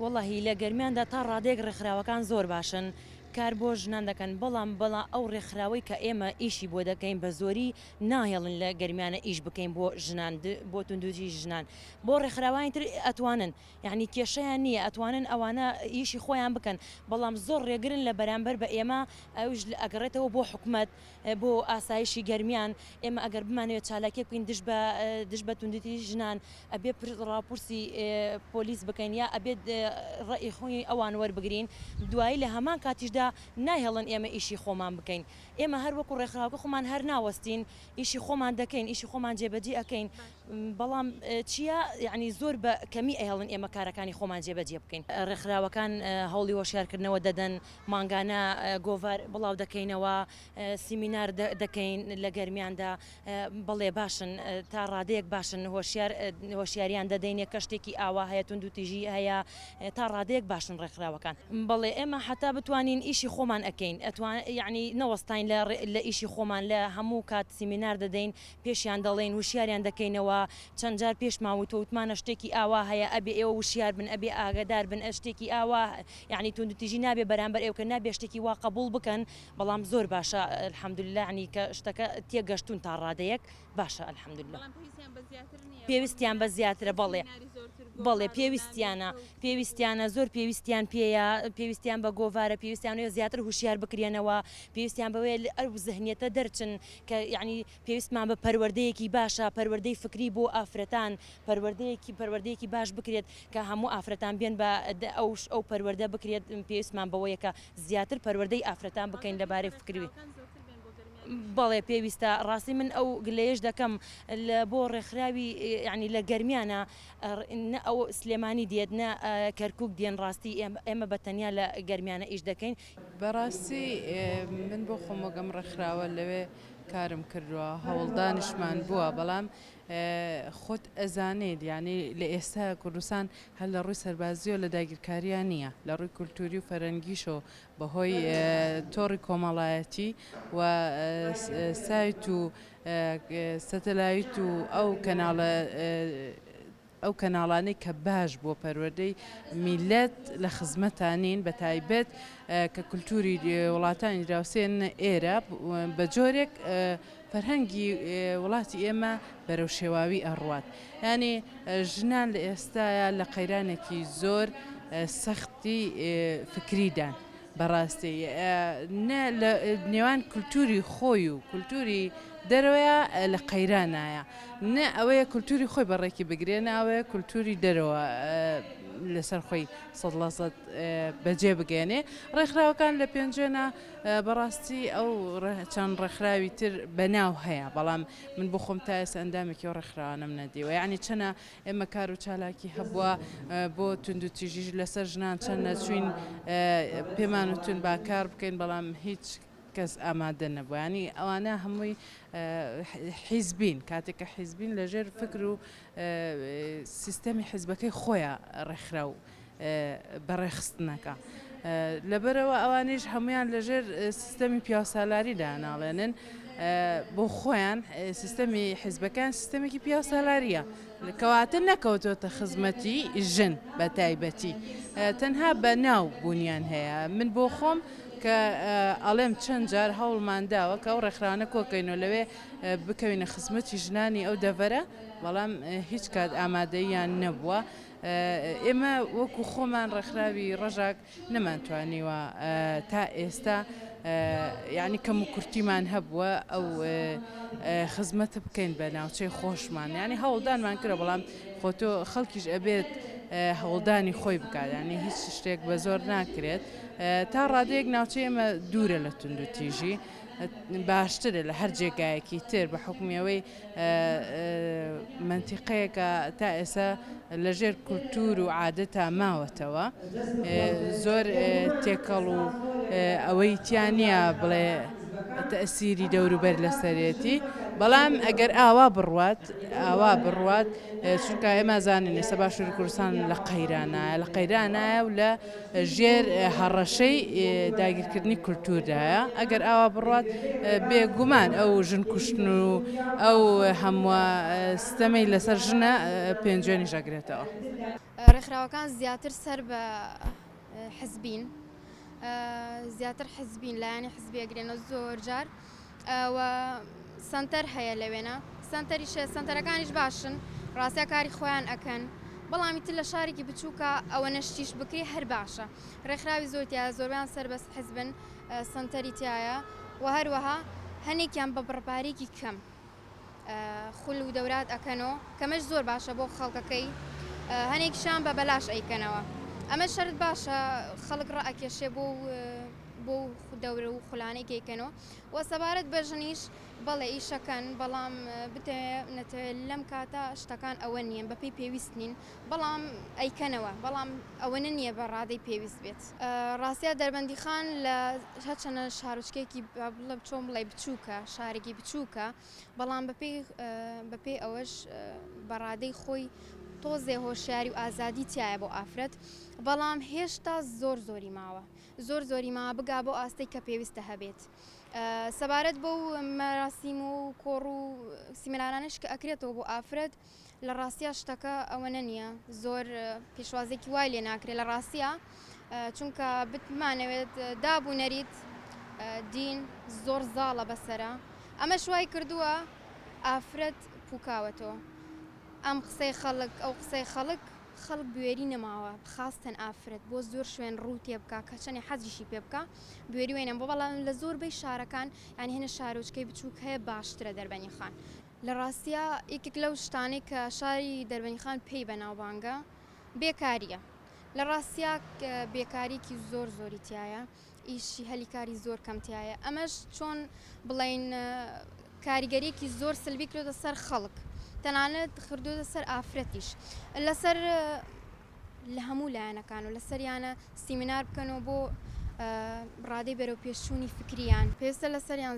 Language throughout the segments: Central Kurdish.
وەڵاهی لە گەرمیاندا تا ڕادێک ڕێکخراوەکان زۆر باشن. کار بۆ ژنان دەکەن بەڵام ئەو ڕێکخراوەی کە ئێمە ئیشی بۆ دەکەین بە زۆری ناهێڵن لە گەرمیانە ئیش بکەین بۆ ژنان بۆ توندوتی ژنان بۆ ڕێکخراوانی تر ئەتوانن یعنی کێشەیان نییە ئەتوانن ئەوانە ئیشی خۆیان بکەن بەڵام زۆر ڕێگرن لە بەرامبەر بە ئێمە ئەوش ئەگەڕێتەوە بۆ حکوومەت بۆ ئاسایشی گەرمیان ئێمە ئەگەر بمانەوێت چالاکێ بکەین دش بە توندوتی ژنان ئەبێ ڕاپرسی پۆلیس بکەین یا ئەبێت ڕێی خۆی ئەوان وەربگرین دوایی لە هەمان کاتیشدا ناهێڵن ئێمە ئیشی خۆمان بکەین ئێمە هەر وەکو ڕێکخراوەکە خۆمان هەر ناوەستین ئیشی خۆمان دەکەین ئیشی خۆمان جێبەجێ ئەەکەین بەڵام چییە یعنی زۆر بە کەمی ئەهێڵن ئێمە کارەکانی خۆمان جێبەجێ بکەین ڕێکخراوەکان هەوڵی هۆشیارکردنەوە دەدەن ماگانە گۆڤار بڵاو دەکەینەوە سیمینار دەکەین لە گەرمیاندا بەڵێ باشن تا ڕادەیەک باشن هۆشیاریان دەدەینێ کە شتێکی ئاوا هەیە توندوتیژی هەیە تا ڕادەیەک باشن ڕێکخراوەکان بەڵێ ئێمە حتا بتوانین ئیشی خۆمان ئەەکەین یعنی نەوەستین لە ئیشی خۆمان لە هەموو کات سیمینار دەدەین پێشیان دەڵێن وشیاریان دەکەینەوە چەند جار پێش ماوتوتمانە شتێکی ئاوا هەیە ئەبێ ئێوە وشیار بن ئەبێ ئاگدار بن شتێکی ئاوا یعنی توندوتیژی نابێ بەرامبەر ئێوە کە نابێ شتێکی وا قبول بکەن بەڵام زۆر باشە الحەمدولله عنی کە شتەکە تێگەشتون تا ڕادەیەک باشە الحەمدولله پێویستیان بە زیاترە بەڵێ پێویستیانە زۆر پێویستیان پێەیە پێویستیان بە گۆڤارە پێویستیانەوە زیاتر هوشیار بکرێنەوە پێویستیان بەوەیە ئەو ذهنیەتە دەرچن کە یعنی پێویستمان بە پەروەردەیەکی باشە پەروەردەی فکری بۆ ئافرەتان پەروەردەیەکی باش بکرێت کە هەموو ئافرەتان بێن بە ئەو پەروەردە بکرێت پێویستمان بەوەیە کە زیاتر پەروەردەی ئافرەتان بکەین لەبارەی فکری بەڵێ پێویستە ڕاستی من ئەو گلەیەش دەکەم بۆ ڕێکخراوی ینی لە گەرمیانە ئەو سلێمانی دێت نە کەرکک دێن ڕاستی ئێمە بەتەنیا لە گەرمیانە ئیش دەکەین بەڕاستی من بۆ خۆمەگەم ڕێکخراوە لەوێ کارم کردووە هەوڵدانشمان بووە بەڵام خۆت ئەزانێت یعنی لە ئێستا کوردستان هەر لە ڕووی سەربازیۆ لە داگیرکاریان نییە لە ڕووی کولتوری و فەرەنگیشۆ بەهۆی تۆڕی کۆمەڵایەتی و سایت و سەتەلایت و ئەو کەناڵانەی کە باش بۆ پەروەردەی میلەت لە خزمەتانین بە تایبەت کە کولتوری وڵاتانی دراوسێن ئێرە بە جۆرێک فەرهەنگی وڵاتی ئێمە بەرەو شێواوی ئەڕوات ینی ژنان لە ئێستاە لە قەیرانێکی زۆر سەختی فکریدان بەڕاستی نێوان کولتوری خۆی و کولتوری دەرەوەیە لە قەیرانایە نە ئەوەیە کولتوری خۆی بەڕێکی بگرێن ئەوەیە کولتوری دەرەوە لەسەر خۆی 100% بەجێ بگەێنێ ڕێکخراوەکان لە پێنجێنە بەڕاستی ئەو چەند ڕێکخراوی تر بەناو هەیە بەڵام من بۆ خۆم تا ئێستا ئەندامێکی ئەو ڕێکخراوانم نەدیوە یعنی چەنە ئێمە کار و چالاکی هەبووە بۆ توندوتیژیش لەسەر ژنان چەند نەچوین پێمان وتون با کار بکەین بەڵام هیچ کەس ئامادە نەبوو ینی ئەوانە هەمووی حیزبین کاتێککە حیزبین لەژێر فکر و سیستەمی حیزبەکەی خۆیان ڕێکخرا و بەڕێخستنەکە لەبەرەوە ئەوانیش هەمویان لەژێر سیستەمی پیاسالاریدا ناڵێنن بۆ خۆیان سیستەمی حیزبەکان سیستەمێکی پیاسالاریە کەواتە نەکەوتۆتە خزمەتی ژن بە تایبەتی تەنها بە ناو بوونیان هەیە من بۆ خۆم کە ئەڵێم چەند جار هەوڵمان داوە کە ئەو ڕێکخراوانە کۆکەینەوە لەوێ بکەوینە خزمەتی ژنانی ئەو دەڤەرە بەڵام هیچ کات ئامادەیان نەبووە ئێمە وەکو خۆمان ڕێکخراوی ڕەژاک نەمانتوانیوە تا ئێستا یعنی کەم و کورتیمان هەبووە ئەو خزمەتە بکەین بە ناوچەی خۆشمان ینی هەوڵدانمان کرە بەڵام خۆتۆ خەڵکیش ئەبێت هەوڵدانی خۆی بکات ینی هیچ شتێک بە زۆر ناکرێت تا ڕادەیەک ناوچەی ئێمە دوورە لە توندوتیژی باشترە لە هەر جێگایەکی تر بە حکومیەوەی منتیقەیەکە تا ئێستا لەژێر کولتور و عادەتا ماوەتەوە زۆر تێکەڵ و ئەوەی تیانە بڵێ تەسیری دەوروبەر لەسەرێتی بەڵام ئەگەر ئاوا بڕوات چونکە ئێمە زانین ئێستا باشووری کوردستان لە قەیرانایە لە قەیرانایە و لە ژێر هەڕەشەی داگیرکردنی کولتوردایە ئەگەر ئاوا بڕوات بێگومان ئەو ژن کوشتن و ئەو هەموو ستەمەی لەسەر ژنە پێنجێنی ژەگرێتەوە. ڕێکخراوەکان زیاتر سەر بە حزبین زیاتر حزبین لایەنی حزبی ئەگرێنە زۆر جار و سنتەر هەیە لەوێنە سنتەرەکانیش باشن ڕاستە کاری خۆیان ئەکەن بەڵامی تر لە شارێکی بچووکە ئەوە نەشتیش بکری هەر باشە ڕێکخراوی زۆرتیایە زۆربیان سەربەست حزبن سنتەری تایە و هەروەها هەنێکیان بە بڕپارێکی کەم خول و دەورات ئەکەنەوە کەمەش زۆر باشە بۆ خەڵکەکەی هەنێکشان بە بەلاش ئەیکەنەوە ئەمە شەرت باشە خەڵک ڕائکێشێ بۆ دەورە و خولانەی کەیکەنەوە و سەبارەت بە ژنیش بەڵێ ئیشەکەن بەڵام نەتەوێت لەم کاتە شتەکان ئەوە نییە بەپێی پێویست نین بەڵام ئەیکەنەوە بەڵام ئەوەنە نییە بە ڕادەی پێویست بێت ڕاستە دەربەندی خان لە هەچەنە شارۆچکێکی بڵێ چۆن بڵێ بچووکە شارێکی بچووکە بەڵام بەپێی ئەوەش بە ڕادەی خۆی تۆزێ هۆشیاری و ئازادی تایە بۆ ئافرەت بەڵام هێشتا زۆری ماوە زۆری ماوە بگا بۆ ئاستەی کە پێویستە هەبێت سەبارەت بۆ مەراسیم و کۆڕ و سیمینارانش کە ئەکرێتەوە بۆ ئافرەت لە ڕاستیە شتەکە ئەوەنە نییە زۆر پێشوازێکی وای لێ ناکرێت لە ڕاستیە چونکە بتمانەوێت دابوو نەریت دین زۆر زاڵە بەسەرە ئەمە شوای کردووە ئافرەت پوکاوەتەوە ئەم قسەی خەڵک ئەو قسەی خەڵک بوێری نەماوە خاستن ئافرەت بۆ زۆر شوێن ڕوو تێ بکە کە چەنێ حەزیشی پێ بکە بوێری وێنە بۆ بەڵام لە زۆربەی شارەکان یان هێنە شارۆچکەی بچووک هەیە باشترە دەربەنی خان لە ڕاستیە یەکێک لەو شتانەی کە شاری دەربەنی خان پێی بەناوبانگە بێکاریە لە ڕاستیە بێکاریکی زۆری تایە ئیشی هەلیکاری زۆر کەمتیایە ئەمەش چۆن بڵین کاریگەریەکی زۆر سلبی کردۆتە سەر خەڵک تەنانەت خردوودە سەر ئافرەتیش لەسەر لە هەموو لایەنەکان و لەسەریانە سیمینار بکەنەوە بۆ ڕادەی بەرەو پێشچوونی فکریان پێویستە لەسەریان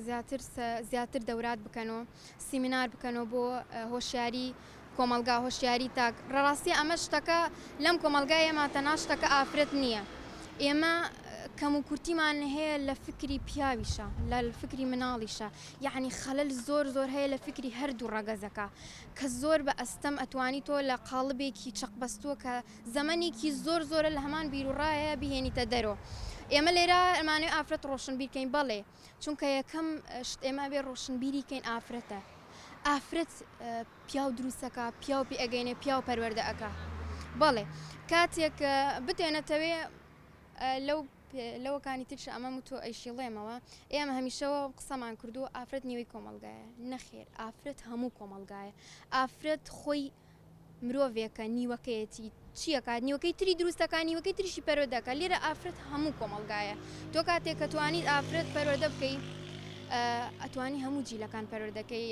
زیاتر دەورات بکەنەوە سیمینار بکەنەوە بۆ هۆشیاری کۆمەلگا هۆشیاری تاک ڕاستی ئەمە شتەکە لەم کۆمەلگای ئێمە تەنها شتەکە ئافرەت نییە ئێمە کەم و کورتیمان هەیە لە فکری پیاویشە لە فکری مناڵیشە یعنی خەلل زۆر هەیە لە فکری هەردوو ڕەگەزەکە کە زۆر بە ئەستەم ئەتوانی تۆ لە قاڵبێکی چەقبەستووە کە زەمەنێکی زۆرە لە هەمان بیرروڕایە بهێنیتە دەرۆ ئێمە لێرە ئەمانەوێ ئافرەت ڕۆشنبیرکەین بەڵێ چونکە یەکەم ئێمە بێ ڕۆشنبیریکەین ئافرەتە ئافرەت پیا و دروستەکە پیا و پێ ئەگەینێ پیا و پەروەردە ئەکا بەڵێ کاتێک بتێنێتەوێ لەوەکانی ترش ئەمە تۆ ئەیشیڵێمەوە ئێمە هەمیشەوە قسەمان کردووە ئافرەت نیوەی کۆمەلگایە نەخێر ئافرەت هەموو کۆمەلگایە ئافرەت خۆی مرۆڤێکە نیوەکەیەتی چیەکات نیوەکەی تری دروستەکان نیوەکەی تریشی پەروەردەکە لێرە ئافرەت هەموو کۆمەلگایە تۆ کاتێک کە توانیت ئافرەت پەروەردە بکەی ئەتوانی هەموو جیلەکان پەروەردەکەی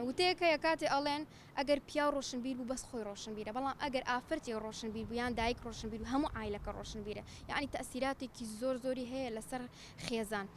وتەیەکە یە کاتێ ئەڵێن ئەگەر پیا ڕۆشنبیر بوو بەس خۆی ڕۆشنبیرە بەڵام ئەگەر ئافرەتی ڕۆشنبیر بوو یان دایک ڕۆشنبیر و هەموو ئایلەکە ڕۆشنبیرە یعنی تەئسیراتێکی زۆری هەیە لەسەر خێزان